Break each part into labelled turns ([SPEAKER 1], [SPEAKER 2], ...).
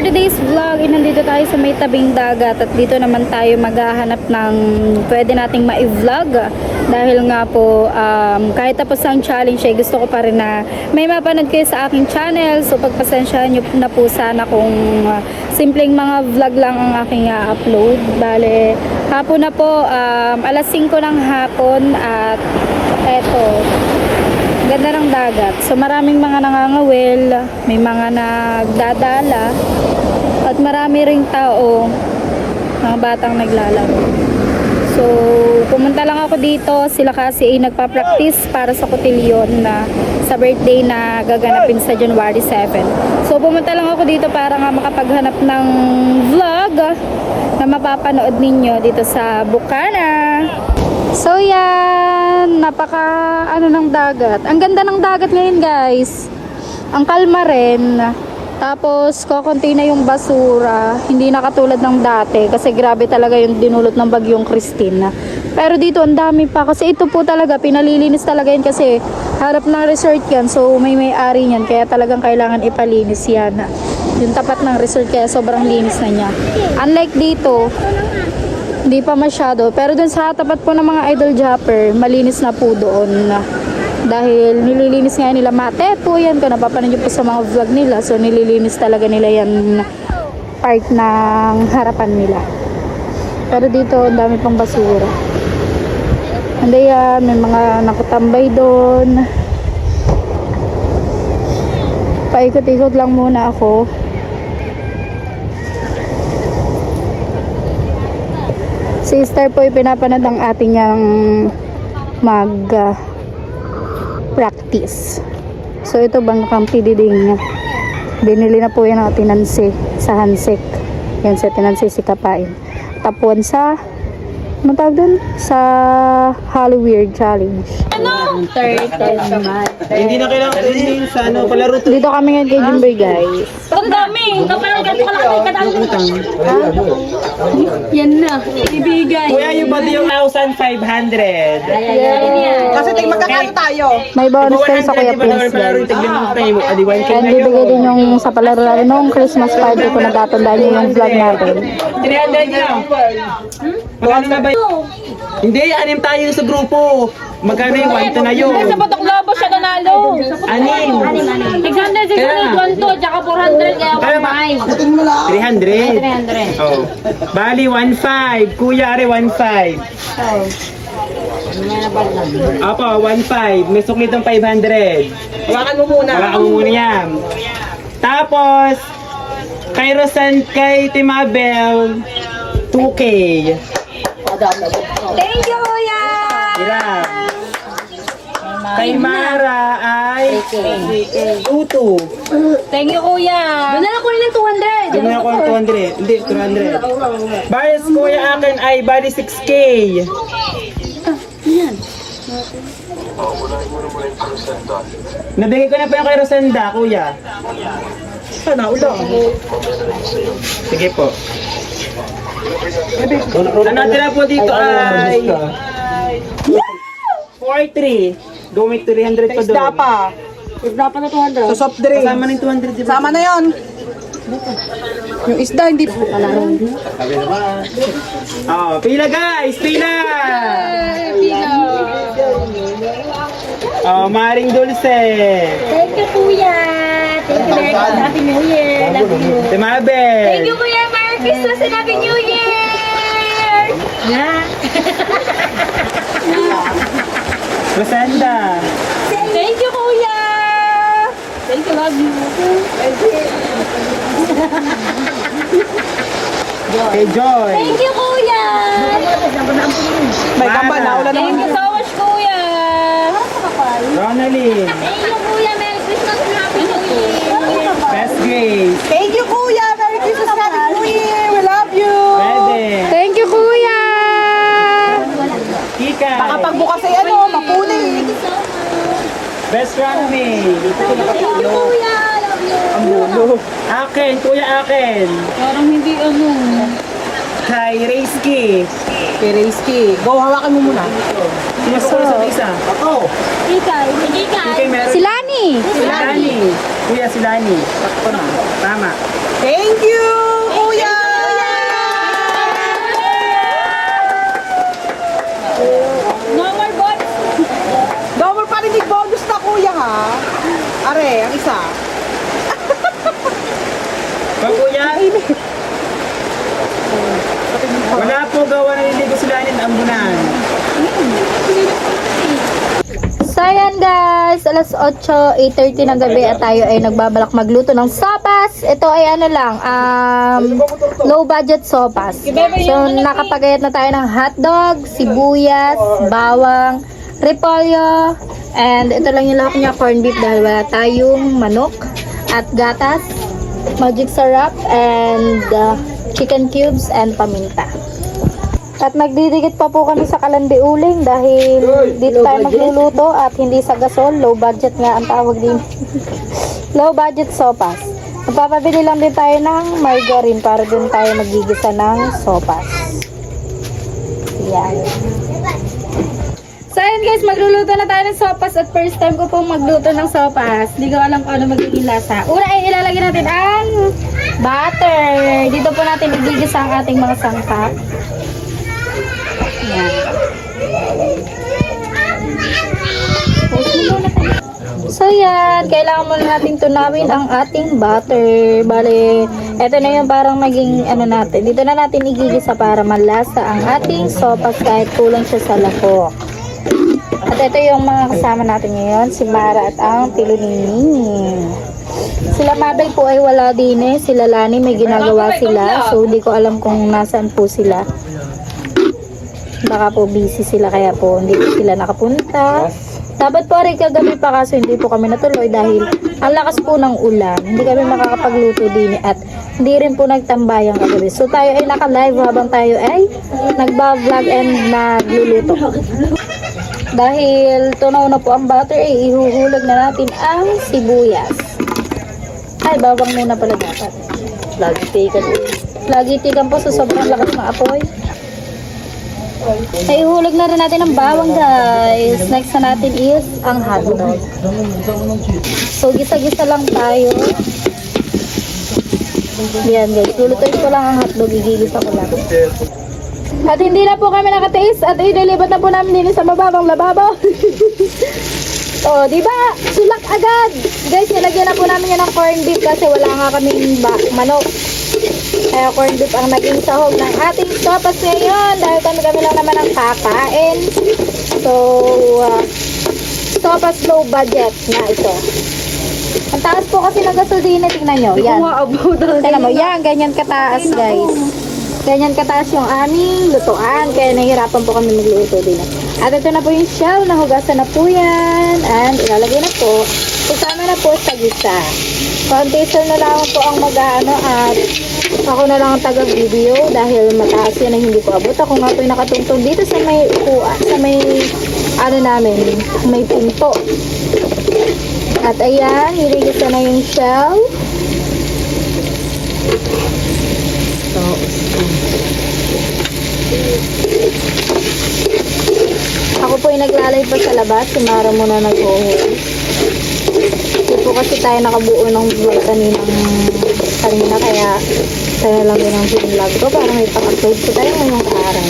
[SPEAKER 1] today's vlog, nandito tayo sa may tabing dagat at dito naman tayo maghahanap ng pwede nating ma-vlog dahil nga po kahit tapos ang challenge ay gusto ko pa rin na may mapanood kayo sa aking channel, so pagpasensyahan nyo na po sana kung simpleng mga vlog lang ang aking upload. Bale, hapon na po, alas 5 ng hapon at eto, ganda ng dagat. So maraming mga nangangawil, may mga nagdadala, at marami ring tao, mga batang naglalaro. So pumunta lang ako dito, sila kasi ay nagpa-practice para sa cotillion na sa birthday na gaganapin sa January 7. So pumunta lang ako dito para nga makapaghanap ng vlog na mapapanood ninyo dito sa Bukana. So yan, napaka ng dagat. Ang ganda ng dagat ngayon, guys. Ang kalma rin. Tapos kokonti na yung basura. Hindi na katulad ng dati kasi grabe talaga yung dinulot ng bagyong Christine. Pero dito ang dami pa kasi ito po talaga pinalilinis talaga yan kasi harap ng resort yan. So may-ari niyan kaya talagang kailangan ipalinis yan. Yung tapat ng resort kaya sobrang linis na niya. Unlike dito, hindi pa masyado. Pero dun sa tapat po ng mga idol jumper, malinis na po doon. Dahil nililinis nga nila mate po yan. Kung napapanood nyo po sa mga vlog nila. So nililinis talaga nila yan part ng harapan nila. Pero dito, ang dami pang basura. Hindi yan, may mga nakatambay doon. Paikot-ikot lang muna ako. Sister po pinapanood ang ating practice. So ito bangkang pididing niya. Binili na po yan ang tinansi sa Hansik. Yan sa tinansi si Kapain. Tapuan sa matawag dun? Sa Halloween Challenge.
[SPEAKER 2] Ano?
[SPEAKER 3] Hindi na kailangan din sa palaro to.
[SPEAKER 1] Dito kami ngayon kay Jimboy, guys.
[SPEAKER 2] Ang dami! Kapag ganito ka lang kadang yan na, ibigay.
[SPEAKER 3] Kuya, yung ba yung 1,500?
[SPEAKER 2] Kasi
[SPEAKER 4] magkakano tayo?
[SPEAKER 1] May bonus kayo sa Kuya Prince, guys. And bibigay din yung sa palaro natin nung Christmas party kung natatandaan nyo yung vlog natin.
[SPEAKER 3] 300 nyo. Magkano na ba yun? Hindi, anim tayo sa grupo. Magkano yung 1 na yun?
[SPEAKER 2] Sa Batok Lobo siya nanalo.
[SPEAKER 3] Anim.
[SPEAKER 2] 600, 600, 1 to, tsaka 400, kaya
[SPEAKER 3] Kaya ba? 300?
[SPEAKER 2] 300.
[SPEAKER 3] Oh. Bali, 1,500. Kuya, are 1,500. Apo, 1,500. May suklit ng 500.
[SPEAKER 4] Hawakan mo muna.
[SPEAKER 3] Hawakan mo muna yan. Tapos, kay Rosan, kay Timabel, 2K.
[SPEAKER 2] Thank you, Kuya!
[SPEAKER 3] Hirap. Kay Mara ay 2,200.
[SPEAKER 2] Thank you, Kuya! Doon na lang kunin ng 200.
[SPEAKER 3] Hindi mo na ako ng 200. Hindi, 200. Bias kuya akin ay bali 6K. Nabigay ko na pa yung kay Rosenda, kuya.
[SPEAKER 4] Sana, ulo.
[SPEAKER 3] Sige po. Ang natira po dito ay 4,300. Gawin 300 pa doon.
[SPEAKER 4] Isda pa.
[SPEAKER 2] Dapat na 200.
[SPEAKER 4] Sa soft drinks.
[SPEAKER 3] Kasama ng 200, di ba?
[SPEAKER 4] Sama na yon. Yung isda, hindi.
[SPEAKER 3] Oh, pila guys, pila! Oh, Maring Dulce.
[SPEAKER 2] Thank you, Kuya! Thank you, Merry Christmas, Happy New Year! Love you!
[SPEAKER 3] Timabel.
[SPEAKER 2] Thank you, Kuya! Merry Christmas and Happy New Year! Yeah.
[SPEAKER 3] Rosenda.
[SPEAKER 2] Thank you, Kuya! Thank you, love you!
[SPEAKER 3] Kay Joy.
[SPEAKER 2] Thank you, Kuya!
[SPEAKER 4] May kamba na. Ulan
[SPEAKER 2] Thank you so much, Kuya!
[SPEAKER 3] Ronaldin.
[SPEAKER 2] Thank you, Kuya! Merry Christmas and Happy New Year!
[SPEAKER 3] Best Grace.
[SPEAKER 4] Thank you, Kuya. Merry Christmas, Happy New Year. We love you.
[SPEAKER 3] Pwede.
[SPEAKER 1] Thank you, Kuya!
[SPEAKER 3] Kika.
[SPEAKER 4] Baka pagbukas ay mapunin.
[SPEAKER 3] Best Rami.
[SPEAKER 2] Thank you, Kuya! Love you!
[SPEAKER 3] Akin, kuya akin.
[SPEAKER 2] Parang hindi
[SPEAKER 3] Kay Reisky.
[SPEAKER 4] Kay Reisky. Go, hawakan mo muna.
[SPEAKER 3] Sino po sa isa? Ako.
[SPEAKER 2] Ikay!
[SPEAKER 3] Kay meron.
[SPEAKER 1] Si Lani!
[SPEAKER 3] Si Lani. Kuya si Lani. Sakto na. Tama.
[SPEAKER 4] Thank you.
[SPEAKER 3] Wala po gawa na niligo sila ng ambunan.
[SPEAKER 1] So ayan guys, alas 8, 8:30 ng gabi at tayo ay nagbabalak magluto ng sopas. Ito ay ano lang, low budget sopas. So nakapagayat na tayo ng hotdog, sibuyas, bawang, repolyo, and ito lang yung lahat niya, corned beef dahil wala tayong manok at gatas, magic syrup, and chicken cubes and paminta. At magdidikit pa po kami sa kalambi uling dahil dito tayo magluluto at hindi sa gasol. Low budget nga ang tawag din. Low budget sopas. Magpapabili lang din tayo ng margarine para din tayo magigisa ng sopas. Yan. So ayun guys, magluluto na tayo ng sopas at first time ko pong magluto ng sopas. Hindi ko alam kung ano magiging lasa. Una ay ilalagay natin ang butter. Dito po natin igigisa ang ating mga sangkap. Yan. So yan, kailangan muna natin tunawin ang ating butter. Bale, eto na yung parang maging ano natin. Dito na natin igigisa para malasa ang ating sopas kahit kulang siya sa lako. At ito yung mga kasama natin ngayon, si Mara at ang Piluningning. Sila Mabel po ay wala din eh. Sila Lani may ginagawa sila. So hindi ko alam kung nasaan po sila. Baka po busy sila kaya po hindi po sila nakapunta. Dapat po rin kagabi pa kaso hindi po kami natuloy dahil ang lakas po ng ulan. Hindi kami makakapagluto din at hindi rin po nagtambayang kagabi. So tayo ay naka-live habang tayo ay nagba-vlog and nagluluto. Dahil tunaw na po ang butter ay ihuhulog na natin ang sibuyas. Ay, bawang muna pala dapat. Lagi tikan po sa sobrang lakas ng apoy. Ay, ihulog na rin natin ang bawang guys. Next na natin is ang hotdog. So, gisa-gisa lang tayo. Yan guys, lulutuin ko lang ang hotdog. Igigisa ko lang. At hindi na po kami nakatiis at inilibat na po namin din sa mababang lababo. O, diba? Sulak agad! Guys, nilagyan na po namin yan ng corned beef kasi wala nga kaming manok. Kaya corned beef ang naging sahog ng ating sopas ngayon dahil kami lang naman ang kakain. So, sopas low budget na ito. Ang taas po kasi ng gasolina, tingnan nyo. Yan. Tingnan mo, yan, ganyan kataas guys. Ganyan kataas yung aming lutuan. Kaya nahihirapan po kami magluto din. At ito na po yung shell. Nahugasan na po yan. And ilalagay na po. Kasama na po sa gisa. Konti na lang po ang mag-ano at ako na lang ang taga-video dahil mataas yan na hindi ko abot. Ako nga po yung nakatungtong dito sa may upuan. Sa may ano namin. May pinto. At ayan. Hirigisa na yung shell. So, ako po ay naglalay pa sa labas. Si Mara muna nag-uhuli. Hindi po kasi tayo nakabuo ng vlog kanina kaya tayo lang din ang vlog ko para may pang-upload ko tayo ngayong araw.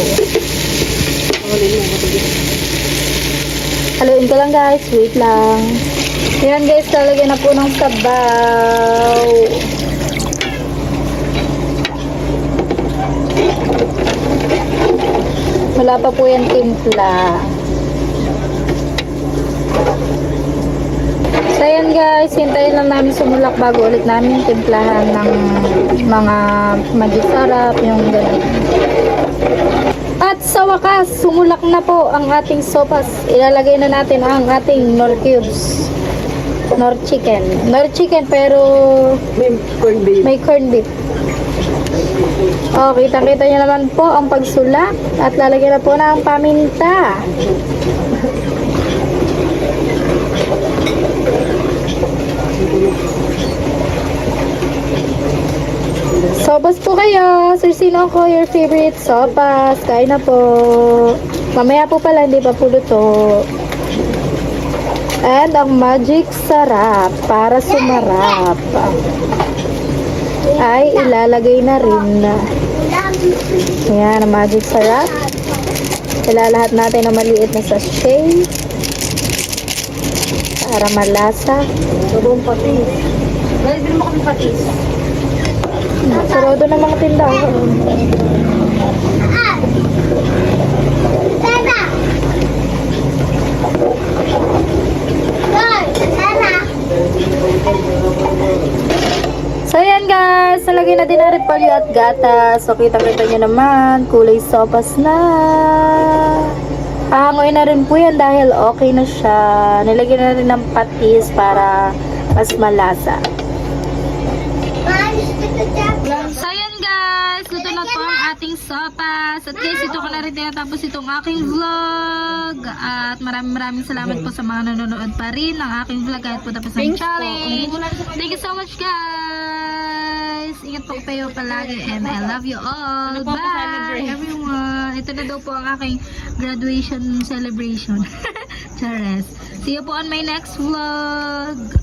[SPEAKER 1] Haluin ko lang guys. Wait lang. Yan guys, talagyan na po ng sabaw. Wala pa po yan timpla. So yan guys, hintayin lang namin sumulak bago ulit namin timplahan ng mga magic syrup, yung ganun. At sa wakas, sumulak na po ang ating sopas. Ilalagay na natin ang ating nor cubes. Nor chicken pero may corned beef. Oh, kita-kita nyo naman po ang pagsulak at lalagyan na po ng paminta. Sopas po kayo. Sir, sino ko your favorite sopas? Kain na po. Mamaya po pala, hindi pa po luto. And ang magic sarap para sumarap ay ilalagay na rin. Yan, ang magic sarap. Ilalahat natin na maliit na sachet para malasa. Sabong patis. Dahil din mo kami patis. Sarado ng mga tindahan. So yan guys, nalagay na din ang repolyo at gatas. So kita-kita nyo naman, kulay sopas na. Hangoy na rin po yan dahil okay na siya. Nilagyan na rin ng patis para mas malasa. So yan guys, luto na po ang ating sopas. At guys, ito ko na rin tinatapos itong aking vlog. At maraming salamat po sa mga nanonood pa rin ng aking vlog kahit po tapos ng challenge. Thank you so much guys. Ingat po kayo palagi and I love you all. Bye everyone. Ito na daw po ang aking graduation celebration. Chares. See you po on my next vlog.